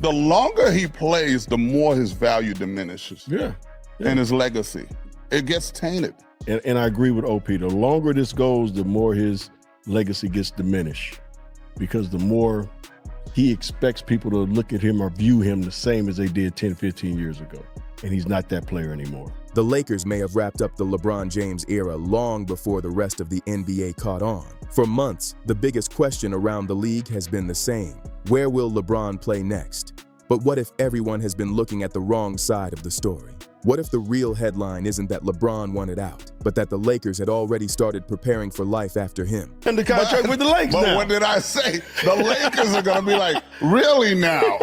The longer he plays, the more his value diminishes. Yeah. And his legacy. It gets tainted. And I agree with OP. The longer this goes, the more his legacy gets diminished, because the more he expects people to look at him or view him the same as they did 10, 15 years ago. And he's not that player anymore. The Lakers may have wrapped up the LeBron James era long before the rest of the NBA caught on. For months, the biggest question around the league has been the same. Where will LeBron play next? But what if everyone has been looking at the wrong side of the story? What if the real headline isn't that LeBron wanted out, but that the Lakers had already started preparing for life after him? And the contract with the Lakers But now. what did I say? The Lakers are going to be like, really now?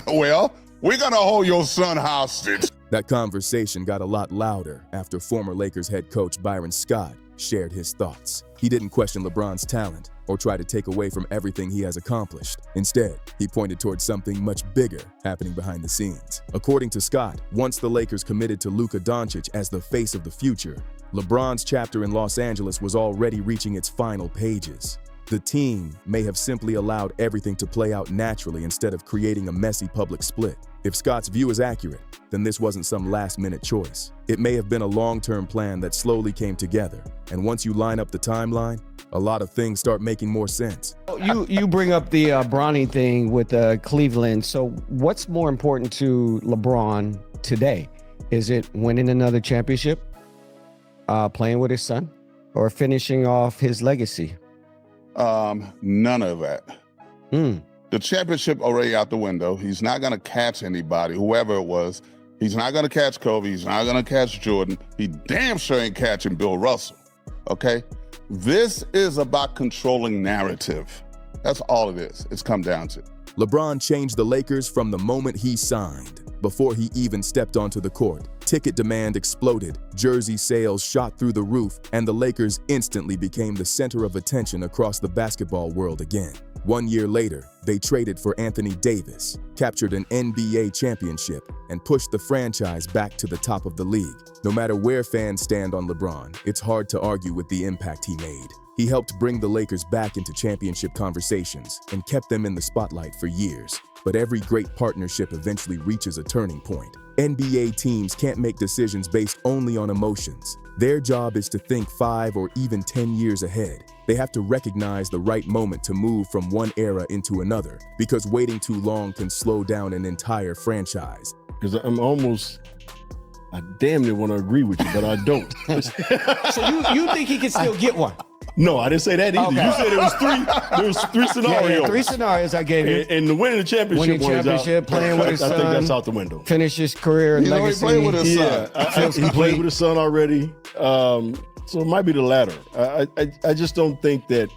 Well, we're going to hold your son hostage. That conversation got a lot louder after former Lakers head coach Byron Scott shared his thoughts. He didn't question LeBron's talent or try to take away from everything he has accomplished. Instead, he pointed towards something much bigger happening behind the scenes. According to Scott, once the Lakers committed to Luka Doncic as the face of the future, LeBron's chapter in Los Angeles was already reaching its final pages. The team may have simply allowed everything to play out naturally instead of creating a messy public split. If Scott's view is accurate, then this wasn't some last-minute choice. It may have been a long-term plan that slowly came together. And once you line up the timeline, a lot of things start making more sense. You bring up the Bronny thing with Cleveland. So what's more important to LeBron today? Is it winning another championship, playing with his son, or finishing off his legacy? None of that. The championship already out the window. He's not going to catch anybody, whoever it was. He's not going to catch Kobe. He's not going to catch Jordan. He damn sure ain't catching Bill Russell, okay? This is about controlling narrative. That's all it is. It's come down to. LeBron changed the Lakers from the moment he signed. Before he even stepped onto the court, ticket demand exploded, jersey sales shot through the roof, and the Lakers instantly became the center of attention across the basketball world again. 1 year later, they traded for Anthony Davis, captured an NBA championship, and pushed the franchise back to the top of the league. No matter where fans stand on LeBron, it's hard to argue with the impact he made. He helped bring the Lakers back into championship conversations and kept them in the spotlight for years. But every great partnership eventually reaches a turning point. NBA teams can't make decisions based only on emotions. Their job is to think 5 or even 10 years ahead. They have to recognize the right moment to move from one era into another, because waiting too long can slow down an entire franchise. Because I damn near want to agree with you, but I don't. So you think he can still get one? No, I didn't say that either. Okay. You said it was three. There was three scenarios. Yeah, 3 scenarios I gave you. And the winning the championship, playing with his I son. think that's out the window. Finish his career and He's already legacy. played with his son. He played with his son already. So it might be the latter. I just don't think that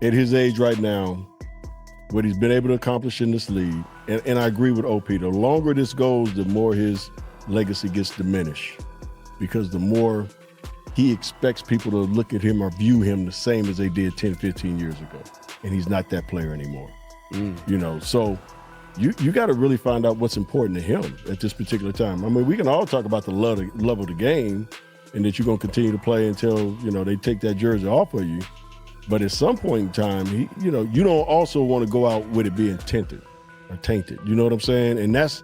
at his age right now, what he's been able to accomplish in this league, and I agree with OP, the longer this goes, the more his legacy gets diminished, because the more he expects people to look at him or view him the same as they did 10, 15 years ago. And he's not that player anymore. You know, so you got to really find out what's important to him at this particular time. I mean, we can all talk about the love of the game and that you're going to continue to play until, you know, they take that jersey off of you. But at some point in time, you don't also want to go out with it being tainted. You know what I'm saying? And that's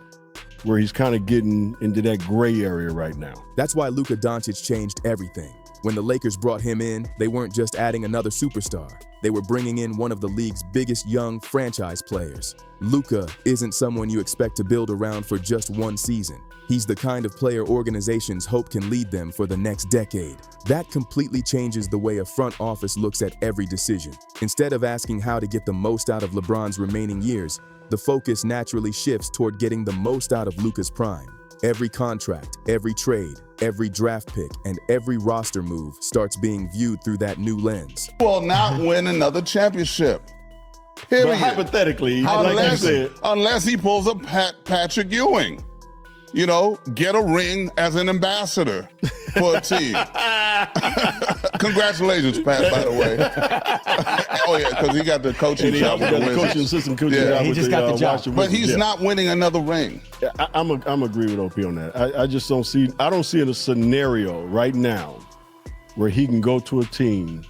where he's kind of getting into that gray area right now. That's why Luka Doncic changed everything. When the Lakers brought him in, they weren't just adding another superstar. They were bringing in one of the league's biggest young franchise players. Luka isn't someone you expect to build around for just one season. He's the kind of player organizations hope can lead them for the next decade. That completely changes the way a front office looks at every decision. Instead of asking how to get the most out of LeBron's remaining years, the focus naturally shifts toward getting the most out of Luka's prime. Every contract, every trade, every draft pick, and every roster move starts being viewed through that new lens. He will not win another championship. Period. But hypothetically, like you said, unless he pulls a Patrick Ewing. You know, get a ring as an ambassador for a team. Congratulations, Pat, by the way. Oh, yeah, because he got the coaching job with the Wizards. He just got the job. But he's not winning another ring. I'm agree with OP on that. I just don't see a scenario right now where he can go to a team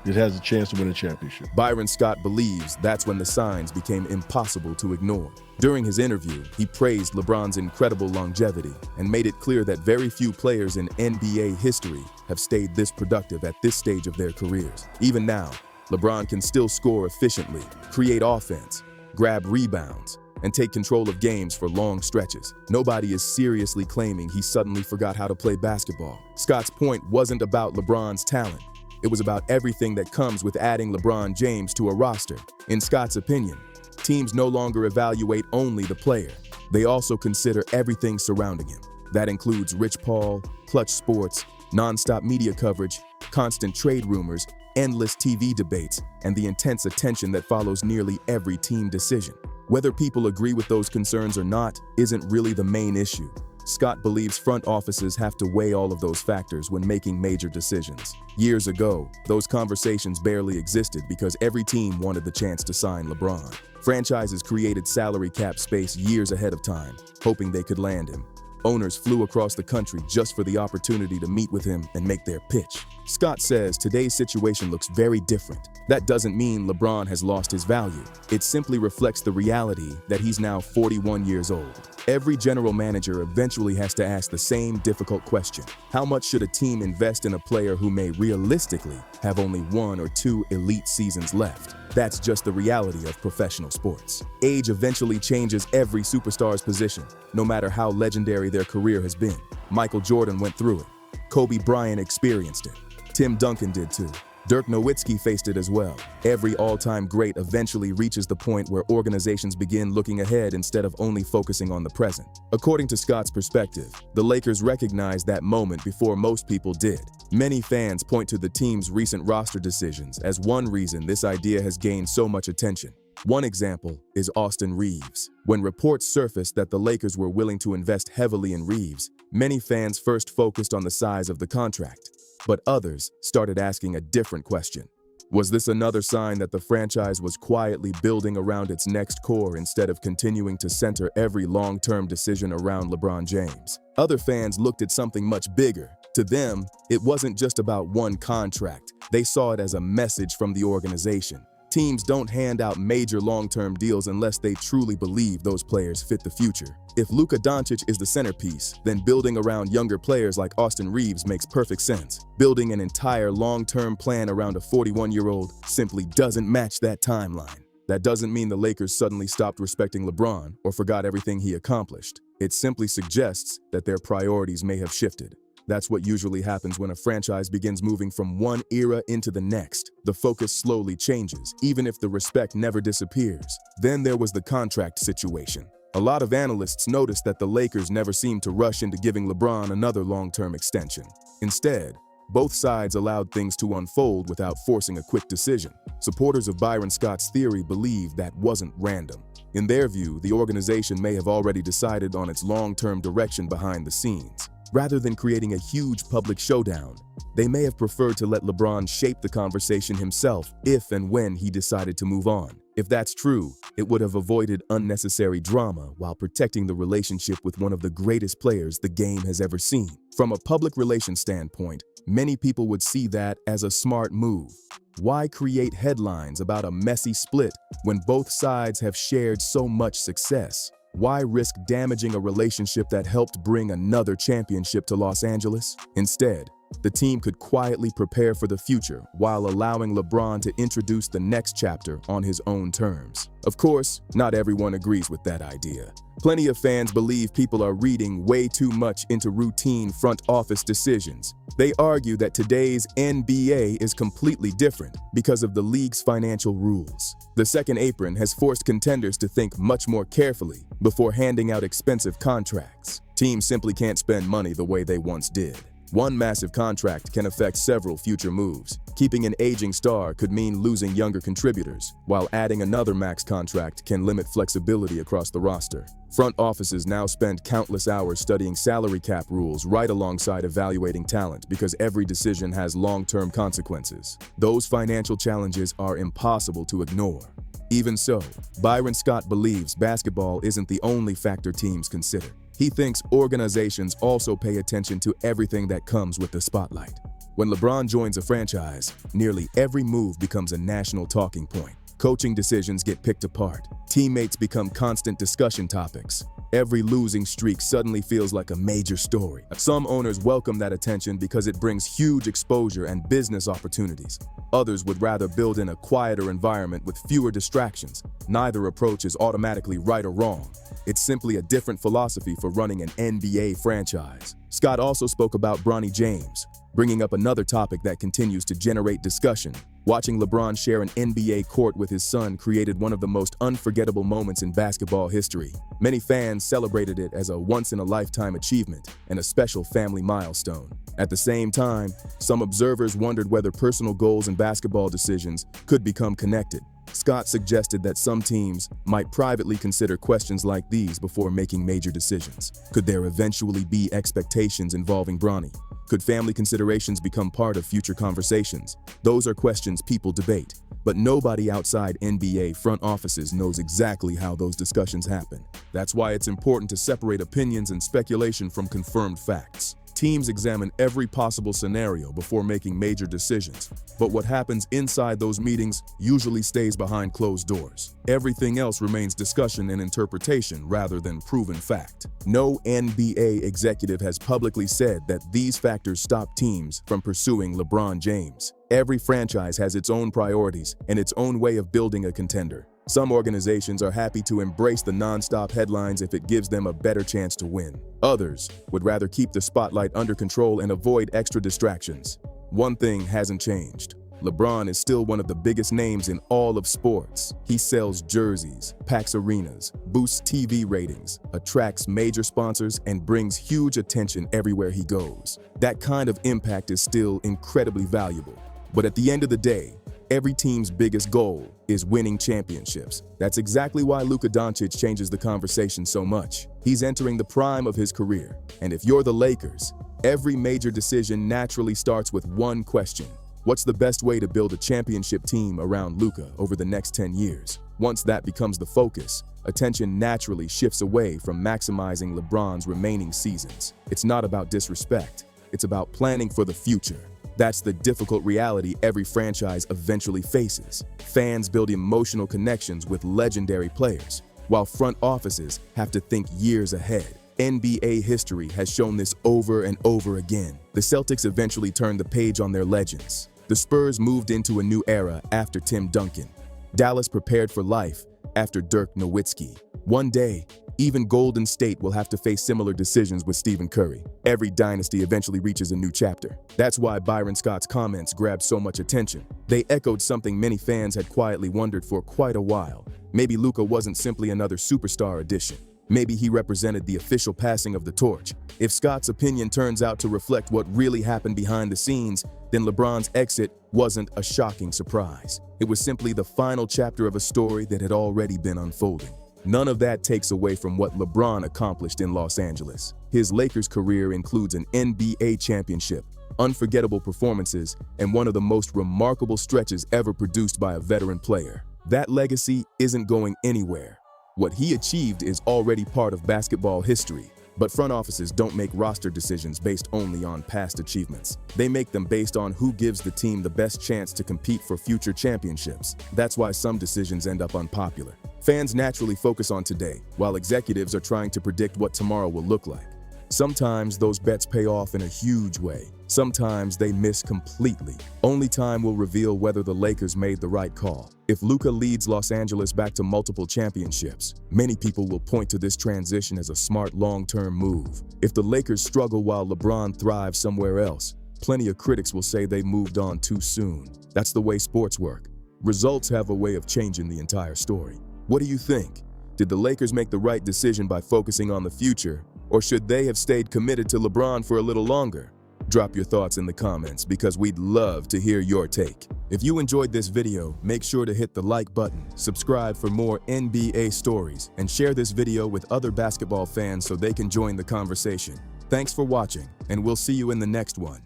that has a chance to win a championship. Byron Scott believes that's when the signs became impossible to ignore. During his interview, he praised LeBron's incredible longevity and made it clear that very few players in NBA history have stayed this productive at this stage of their careers. Even now, LeBron can still score efficiently, create offense, grab rebounds, and take control of games for long stretches. Nobody is seriously claiming he suddenly forgot how to play basketball. Scott's point wasn't about LeBron's talent. It was about everything that comes with adding LeBron James to a roster. In Scott's opinion, teams no longer evaluate only the player. They also consider everything surrounding him. That includes Rich Paul, clutch sports, nonstop media coverage, constant trade rumors, endless TV debates, and the intense attention that follows nearly every team decision. Whether people agree with those concerns or not isn't really the main issue. Scott believes front offices have to weigh all of those factors when making major decisions. Years ago, those conversations barely existed because every team wanted the chance to sign LeBron. Franchises created salary cap space years ahead of time, hoping they could land him. Owners flew across the country just for the opportunity to meet with him and make their pitch. Scott says today's situation looks very different. That doesn't mean LeBron has lost his value. It simply reflects the reality that he's now 41 years old. Every general manager eventually has to ask the same difficult question. How much should a team invest in a player who may realistically have only 1 or 2 elite seasons left? That's just the reality of professional sports. Age eventually changes every superstar's position, no matter how legendary their career has been. Michael Jordan went through it. Kobe Bryant experienced it. Tim Duncan did too. Dirk Nowitzki faced it as well. Every all-time great eventually reaches the point where organizations begin looking ahead instead of only focusing on the present. According to Scott's perspective, the Lakers recognized that moment before most people did. Many fans point to the team's recent roster decisions as one reason this idea has gained so much attention. One example is Austin Reeves. When reports surfaced that the Lakers were willing to invest heavily in Reeves, many fans first focused on the size of the contract. But others started asking a different question. Was this another sign that the franchise was quietly building around its next core instead of continuing to center every long-term decision around LeBron James? Other fans looked at something much bigger. To them, it wasn't just about one contract. They saw it as a message from the organization. Teams don't hand out major long-term deals unless they truly believe those players fit the future. If Luka Doncic is the centerpiece, then building around younger players like Austin Reeves makes perfect sense. Building an entire long-term plan around a 41-year-old simply doesn't match that timeline. That doesn't mean the Lakers suddenly stopped respecting LeBron or forgot everything he accomplished. It simply suggests that their priorities may have shifted. That's what usually happens when a franchise begins moving from one era into the next. The focus slowly changes, even if the respect never disappears. Then there was the contract situation. A lot of analysts noticed that the Lakers never seemed to rush into giving LeBron another long-term extension. Instead, both sides allowed things to unfold without forcing a quick decision. Supporters of Byron Scott's theory believe that wasn't random. In their view, the organization may have already decided on its long-term direction behind the scenes. Rather than creating a huge public showdown, they may have preferred to let LeBron shape the conversation himself if and when he decided to move on. If that's true, it would have avoided unnecessary drama while protecting the relationship with one of the greatest players the game has ever seen. From a public relations standpoint, many people would see that as a smart move. Why create headlines about a messy split when both sides have shared so much success? Why risk damaging a relationship that helped bring another championship to Los Angeles? Instead, the team could quietly prepare for the future while allowing LeBron to introduce the next chapter on his own terms. Of course, not everyone agrees with that idea. Plenty of fans believe people are reading way too much into routine front office decisions. They argue that today's NBA is completely different because of the league's financial rules. The second apron has forced contenders to think much more carefully before handing out expensive contracts. Teams simply can't spend money the way they once did. One massive contract can affect several future moves. Keeping an aging star could mean losing younger contributors, while adding another max contract can limit flexibility across the roster. Front offices now spend countless hours studying salary cap rules right alongside evaluating talent because every decision has long-term consequences. Those financial challenges are impossible to ignore. Even so, Byron Scott believes basketball isn't the only factor teams consider. He thinks organizations also pay attention to everything that comes with the spotlight. When LeBron joins a franchise, nearly every move becomes a national talking point. Coaching decisions get picked apart. Teammates become constant discussion topics. Every losing streak suddenly feels like a major story. Some owners welcome that attention because it brings huge exposure and business opportunities. Others would rather build in a quieter environment with fewer distractions. Neither approach is automatically right or wrong. It's simply a different philosophy for running an NBA franchise. Scott also spoke about Bronny James, bringing up another topic that continues to generate discussion. Watching LeBron share an NBA court with his son created one of the most unforgettable moments in basketball history. Many fans celebrated it as a once-in-a-lifetime achievement and a special family milestone. At the same time, some observers wondered whether personal goals and basketball decisions could become connected. Scott suggested that some teams might privately consider questions like these before making major decisions. Could there eventually be expectations involving Bronny? Could family considerations become part of future conversations? Those are questions people debate, but nobody outside NBA front offices knows exactly how those discussions happen. That's why it's important to separate opinions and speculation from confirmed facts. Teams examine every possible scenario before making major decisions, but what happens inside those meetings usually stays behind closed doors. Everything else remains discussion and interpretation rather than proven fact. No NBA executive has publicly said that these factors stop teams from pursuing LeBron James. Every franchise has its own priorities and its own way of building a contender. Some organizations are happy to embrace the non-stop headlines if it gives them a better chance to win. Others would rather keep the spotlight under control and avoid extra distractions. One thing hasn't changed. LeBron is still one of the biggest names in all of sports. He sells jerseys, packs arenas, boosts TV ratings, attracts major sponsors, and brings huge attention everywhere he goes. That kind of impact is still incredibly valuable. But at the end of the day, every team's biggest goal is winning championships. That's exactly why Luka Doncic changes the conversation so much. He's entering the prime of his career. And if you're the Lakers, every major decision naturally starts with one question. What's the best way to build a championship team around Luka over the next 10 years? Once that becomes the focus, attention naturally shifts away from maximizing LeBron's remaining seasons. It's not about disrespect. It's about planning for the future. That's the difficult reality every franchise eventually faces. Fans build emotional connections with legendary players, while front offices have to think years ahead. NBA history has shown this over and over again. The Celtics eventually turned the page on their legends. The Spurs moved into a new era after Tim Duncan. Dallas prepared for life after Dirk Nowitzki. One day, even Golden State will have to face similar decisions with Stephen Curry. Every dynasty eventually reaches a new chapter. That's why Byron Scott's comments grabbed so much attention. They echoed something many fans had quietly wondered for quite a while. Maybe Luka wasn't simply another superstar addition. Maybe he represented the official passing of the torch. If Scott's opinion turns out to reflect what really happened behind the scenes, then LeBron's exit wasn't a shocking surprise. It was simply the final chapter of a story that had already been unfolding. None of that takes away from what LeBron accomplished in Los Angeles. His Lakers career includes an NBA championship, unforgettable performances, and one of the most remarkable stretches ever produced by a veteran player. That legacy isn't going anywhere. What he achieved is already part of basketball history, but front offices don't make roster decisions based only on past achievements. They make them based on who gives the team the best chance to compete for future championships. That's why some decisions end up unpopular. Fans naturally focus on today, while executives are trying to predict what tomorrow will look like. Sometimes those bets pay off in a huge way. Sometimes they miss completely. Only time will reveal whether the Lakers made the right call. If Luka leads Los Angeles back to multiple championships, many people will point to this transition as a smart long-term move. If the Lakers struggle while LeBron thrives somewhere else, plenty of critics will say they moved on too soon. That's the way sports work. Results have a way of changing the entire story. What do you think? Did the Lakers make the right decision by focusing on the future, or should they have stayed committed to LeBron for a little longer? Drop your thoughts in the comments because we'd love to hear your take. If you enjoyed this video, make sure to hit the like button, subscribe for more NBA stories, and share this video with other basketball fans so they can join the conversation. Thanks for watching, and we'll see you in the next one.